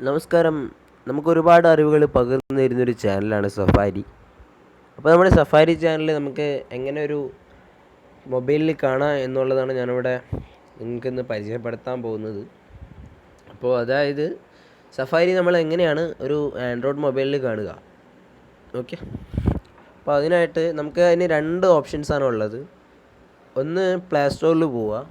നമസ്കാരം. നമുക്കൊരുപാട് അറിവുകൾ പകർന്നു തരുന്നൊരു ചാനലാണ് സഫാരി. അപ്പോൾ നമ്മുടെ സഫാരി ചാനൽ നമുക്ക് എങ്ങനെ ഒരു മൊബൈലിൽ കാണാം എന്നുള്ളതാണ് ഞാനിവിടെ നിങ്ങൾക്കിന്ന് പരിചയപ്പെടുത്താൻ പോകുന്നത്. അപ്പോൾ അതായത് സഫാരി നമ്മൾ എങ്ങനെയാണ് ഒരു ആൻഡ്രോയിഡ് മൊബൈലിൽ കാണുക. ഓക്കെ, അപ്പോൾ അതിനായിട്ട് നമുക്ക് അതിന് രണ്ട് ഓപ്ഷൻസാണ് ഉള്ളത്. ഒന്ന് പ്ലേ സ്റ്റോറിൽ പോവുക.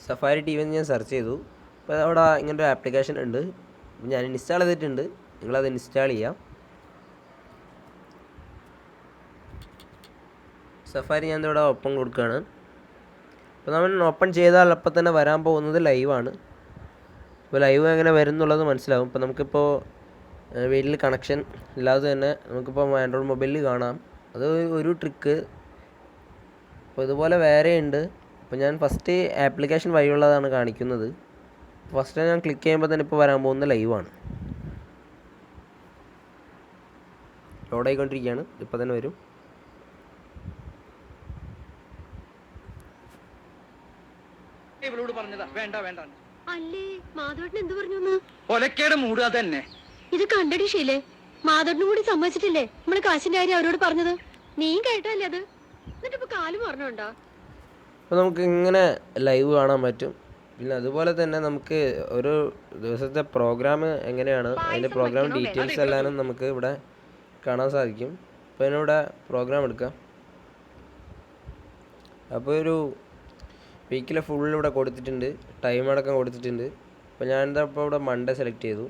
സഫാരി ടി വി എന്ന് ഞാൻ സെർച്ച് ചെയ്തു. അപ്പോൾ അവിടെ ഇങ്ങനൊരു ആപ്ലിക്കേഷൻ ഉണ്ട്. ഞാൻ ഇൻസ്റ്റാൾ ചെയ്തിട്ടുണ്ട്. നിങ്ങളത് ഇൻസ്റ്റാൾ ചെയ്യാം. സഫാരി ഞാൻ ഇവിടെ ഓപ്പൺ കൊടുക്കുകയാണ്. അപ്പോൾ നമ്മൾ ഓപ്പൺ ചെയ്താൽ അപ്പം തന്നെ വരാൻ പോകുന്നത് ലൈവാണ്. അപ്പോൾ ലൈവ് എങ്ങനെ വരും എന്നുള്ളത് മനസ്സിലാവും. ഇപ്പോൾ നമുക്കിപ്പോൾ വീട്ടിൽ കണക്ഷൻ ഇല്ലാതെ തന്നെ നമുക്കിപ്പോൾ ആൻഡ്രോയിഡ് മൊബൈലിൽ കാണാം. അത് ഒരു ട്രിക്ക്. അപ്പോൾ ഇതുപോലെ വേറെ ഉണ്ട്. അപ്പോൾ ഞാൻ ഫസ്റ്റ് ആപ്ലിക്കേഷൻ വഴിയുള്ളതാണ് കാണിക്കുന്നത്. ഫസ്റ്റ് ഞാൻ ക്ലിക്ക് ചെയ്യുമ്പോൾ തന്നെ ഇപ്പോൾ വരാൻ പോകുന്ന ലൈവാണ്. ലോഡ് ആയിക്കൊണ്ടിരിക്കുകയാണ്. ഇപ്പോൾ തന്നെ വരും. ഇവളോട് പറഞ്ഞതാ വേണ്ട വേണ്ട. അല്ലേ മാധവട്ടൻ എന്ത് പറഞ്ഞു? ഒലക്കേടെ മൂടുക തന്നെ. ഇത് കണ്ടടി ശീലേ, മാധവട്ടനും കൂടി സമ്മതിച്ചിട്ടില്ലേ നമ്മള് കാശിന്റെ കാര്യം അവരോട് പറഞ്ഞത്? നീയും കേട്ടല്ലേ അത്? എന്നിട്ടിപ്പോ കാല് പറഞ്ഞോണ്ടാ? അപ്പോൾ നമുക്ക് ഇങ്ങനെ ലൈവ് കാണാൻ പറ്റും. പിന്നെ അതുപോലെ തന്നെ നമുക്ക് ഒരു ദിവസത്തെ പ്രോഗ്രാം എങ്ങനെയാണ്, അതിൻ്റെ പ്രോഗ്രാം ഡീറ്റെയിൽസ് എല്ലാം നമുക്ക് ഇവിടെ കാണാൻ സാധിക്കും. അപ്പോൾ അതിനിവിടെ പ്രോഗ്രാം എടുക്കാം. അപ്പോൾ ഒരു വീക്കിലെ ഫുൾ ഇവിടെ കൊടുത്തിട്ടുണ്ട്, ടൈം അടക്കം കൊടുത്തിട്ടുണ്ട്. അപ്പോൾ ഞാനെന്താ ഇപ്പോൾ ഇവിടെ മൺഡേ സെലക്ട് ചെയ്തു.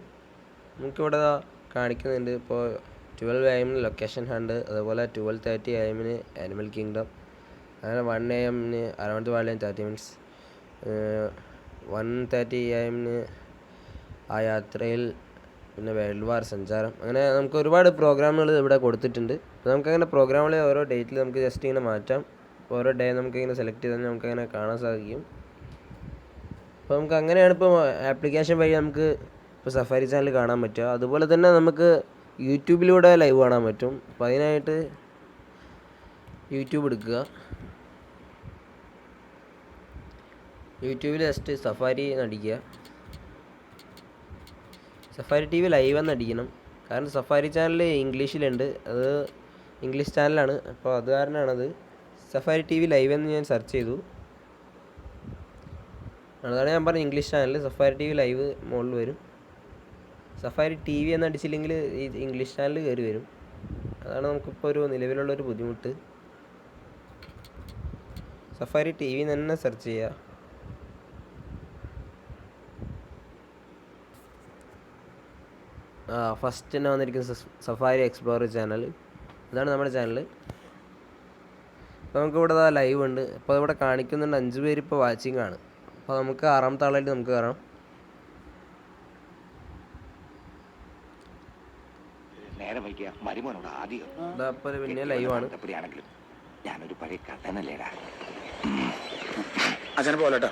നമുക്കിവിടെ കാണിക്കുന്നുണ്ട്. ഇപ്പോൾ 12 AM ലൊക്കേഷൻ ഹണ്ട്, അതുപോലെ 12:30 AM ആനിമൽ കിങ്ഡം, അങ്ങനെ 1 AM around the world 30 minutes, 1:30 AM ആ യാത്രയിൽ, പിന്നെ വേൾഡ് വാർ സഞ്ചാരം. അങ്ങനെ നമുക്ക് ഒരുപാട് പ്രോഗ്രാമുകൾ ഇവിടെ കൊടുത്തിട്ടുണ്ട്. അപ്പോൾ നമുക്കങ്ങനെ പ്രോഗ്രാമുകൾ ഓരോ ഡേറ്റിൽ നമുക്ക് ജസ്റ്റ് ഇങ്ങനെ മാറ്റാം. ഓരോ ഡേ നമുക്കിങ്ങനെ സെലക്ട് ചെയ്താൽ നമുക്കങ്ങനെ കാണാൻ സാധിക്കും. അപ്പോൾ നമുക്ക് അങ്ങനെയാണ് ഇപ്പോൾ ആപ്ലിക്കേഷൻ വഴി നമുക്ക് ഇപ്പോൾ സഫാരി ചാനൽ കാണാൻ പറ്റുക. അതുപോലെ തന്നെ നമുക്ക് യൂട്യൂബിലൂടെ ലൈവ് കാണാൻ പറ്റും. അപ്പോൾ അതിനായിട്ട് യൂട്യൂബ് എടുക്കുക. യൂട്യൂബിൽ ജസ്റ്റ് സഫാരി എന്നടിക്കുക. സഫാരി ടി വി ലൈവ് എന്നടിക്കണം. കാരണം സഫാരി ചാനൽ ഇംഗ്ലീഷിലുണ്ട്, അത് ഇംഗ്ലീഷ് ചാനലാണ്. അപ്പോൾ അത് കാരണമാണത്. സഫാരി ടി വി ലൈവ് എന്ന് ഞാൻ സെർച്ച് ചെയ്തു. അതാണ് ഞാൻ പറഞ്ഞ English channel. Safari T V live മുകളിൽ വരും. സഫാരി ടി വി എന്നടിച്ചില്ലെങ്കിൽ ഈ ഇംഗ്ലീഷ് ചാനൽ കയറി വരും. അതാണ് നമുക്കിപ്പോൾ ഒരു നിലവിലുള്ളൊരു ബുദ്ധിമുട്ട്. സഫാരി ടി വി തന്നെ സെർച്ച് ചെയ്യുക. ഫസ്റ്റ് തന്നെ വന്നിരിക്കുന്ന സഫാരി എക്സ്പ്ലോറർ ചാനൽ. ഇതാണ് നമ്മുടെ ചാനൽ. അപ്പോൾ നമുക്കിവിടെ ലൈവ് ഉണ്ട്. അപ്പോൾ ഇവിടെ കാണിക്കുന്നുണ്ട് 5 പേര് ഇപ്പോൾ വാച്ചിങ് ആണ്. അപ്പോൾ നമുക്ക് 6ാമത്തെ ആളായിട്ട് നമുക്ക് കയറാം. പിന്നെ ലൈവാണ്. ഞാനൊരു പഴയ കഥനല്ലേടാ. അച്ഛനെ പോലെട്ടോ.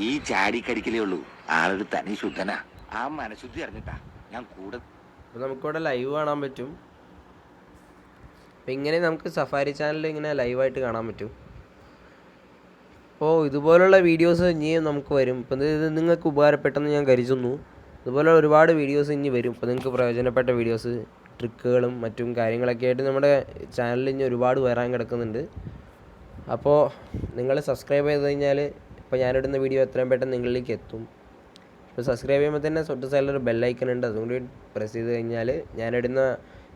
ഈ ചാടിക്കടിക്കലേ ഉള്ളൂ. ആളൊരു തനി ശുദ്ധനാ. ആ മനഃശുദ്ധി അറിഞ്ഞിട്ടാ ഞാൻ കൂടെ. അപ്പോൾ നമുക്കിവിടെ ലൈവ് കാണാൻ പറ്റും. അപ്പോൾ ഇങ്ങനെ നമുക്ക് സഫാരി ചാനലിൽ ഇങ്ങനെ ലൈവായിട്ട് കാണാൻ പറ്റും. അപ്പോൾ ഇതുപോലുള്ള വീഡിയോസ് ഇനിയും നമുക്ക് വരും. ഇപ്പോൾ ഇത് നിങ്ങൾക്ക് ഉപകാരപ്പെട്ടെന്ന് ഞാൻ കരുതുന്നു. ഇതുപോലെ ഒരുപാട് വീഡിയോസ് ഇനി വരും. ഇപ്പോൾ നിങ്ങൾക്ക് പ്രയോജനപ്പെട്ട വീഡിയോസ്, ട്രിക്കുകളും മറ്റും കാര്യങ്ങളൊക്കെ ആയിട്ട് നമ്മുടെ ചാനലിൽ ഇനി ഒരുപാട് വരാൻ കിടക്കുന്നുണ്ട്. അപ്പോൾ നിങ്ങൾ സബ്സ്ക്രൈബ് ചെയ്ത് കഴിഞ്ഞാൽ ഇപ്പോൾ ഞാനിടുന്ന വീഡിയോ എത്രയും പെട്ടെന്ന് നിങ്ങളിലേക്ക് എത്തും. ഇപ്പോൾ സബ്സ്ക്രൈബ് ചെയ്യുമ്പോൾ തന്നെ തൊട്ട് സൈഡിലൊരു ബെല്ലൈക്കൺ ഉണ്ട്, അതും കൂടി പ്രസ് ചെയ്ത് കഴിഞ്ഞാൽ ഞാനിടുന്ന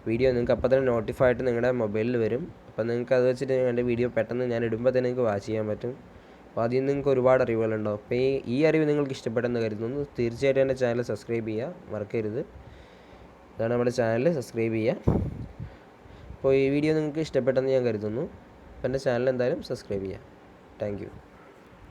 വീഡിയോ നിങ്ങൾക്ക് അപ്പോൾ തന്നെ നോട്ടിഫൈ ആയിട്ട് നിങ്ങളുടെ മൊബൈലിൽ വരും. അപ്പോൾ നിങ്ങൾക്ക് അത് വെച്ചിട്ട് എൻ്റെ വീഡിയോ പെട്ടെന്ന് ഞാൻ ഇടുമ്പോൾ തന്നെ നിങ്ങൾക്ക് വാച്ച് ചെയ്യാൻ പറ്റും. അപ്പോൾ അതിൽ നിങ്ങൾക്ക് ഒരുപാട് അറിവുകളുണ്ടാവും. അപ്പോൾ ഈ അറിവ് നിങ്ങൾക്ക് ഇഷ്ടപ്പെട്ടെന്ന് കരുതുന്നു. തീർച്ചയായിട്ടും എൻ്റെ ചാനൽ സബ്സ്ക്രൈബ് ചെയ്യുക, മറക്കരുത്. അതാണ് നമ്മുടെ ചാനൽ, സബ്സ്ക്രൈബ് ചെയ്യുക. അപ്പോൾ ഈ വീഡിയോ നിങ്ങൾക്ക് ഇഷ്ടപ്പെട്ടെന്ന് ഞാൻ കരുതുന്നു. അപ്പോൾ എൻ്റെ ചാനൽ എന്തായാലും സബ്സ്ക്രൈബ് ചെയ്യുക. Thank you.